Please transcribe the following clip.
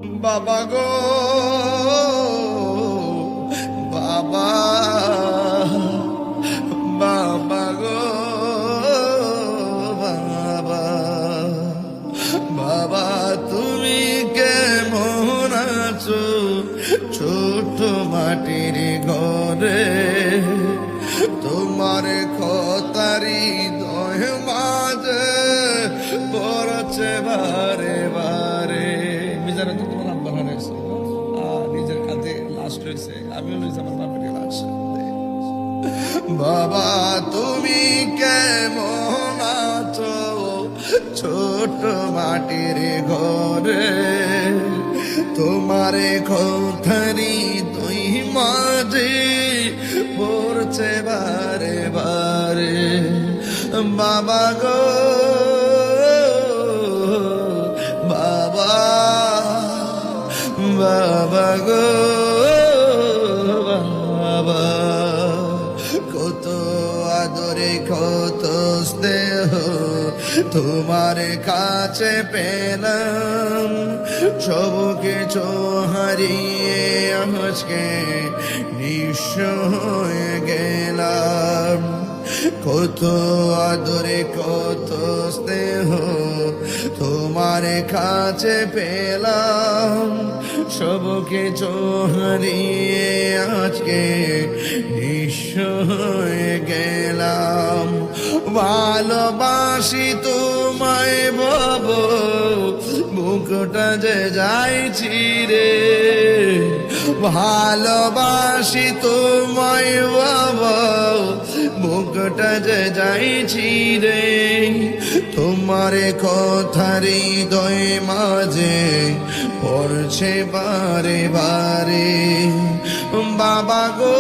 বাবা গো বাবা, বাবা গো বাবা, বাবা তুমি কেমন আছো ছোট মাটির ঘরে? তোমার খতারি দয় মাঝে পড়ছে বারে বারে। বিজারে তো তোমার আব্বা হারাইছে, নিজের কাঁধে লাশ রয়েছে, আমিও লইছি আমার বাপের লাশ। বাবা তুমি কেমন আছো ছোট মাটির ঘরে? তোমার খতারি দুই মাঝে পড়ছে বারে বারে। বাবা গো বাবা, বাবা গো বাবা, কত আদরে কত স্নেহ তোমার কাছে পেলাম, সব কিছু হারিয়ে আজকে নিঃস্ব হয়ে গেলাম। কত আদরে কত স্নেহ তোমার কাছে পেলাম, সব কিছু হারিয়ে আজকে নিঃস্ব হয়ে গেলাম। ভালোবাসি তোমায় বাবা, বুকটা যে যাইছি রে। ভালোবাসি তোমায় বাবা, বুকটা যে যাইছি রে। তোমার কথারি হৃদয় মাঝে পড়ছে বারে বারে। বাবা গো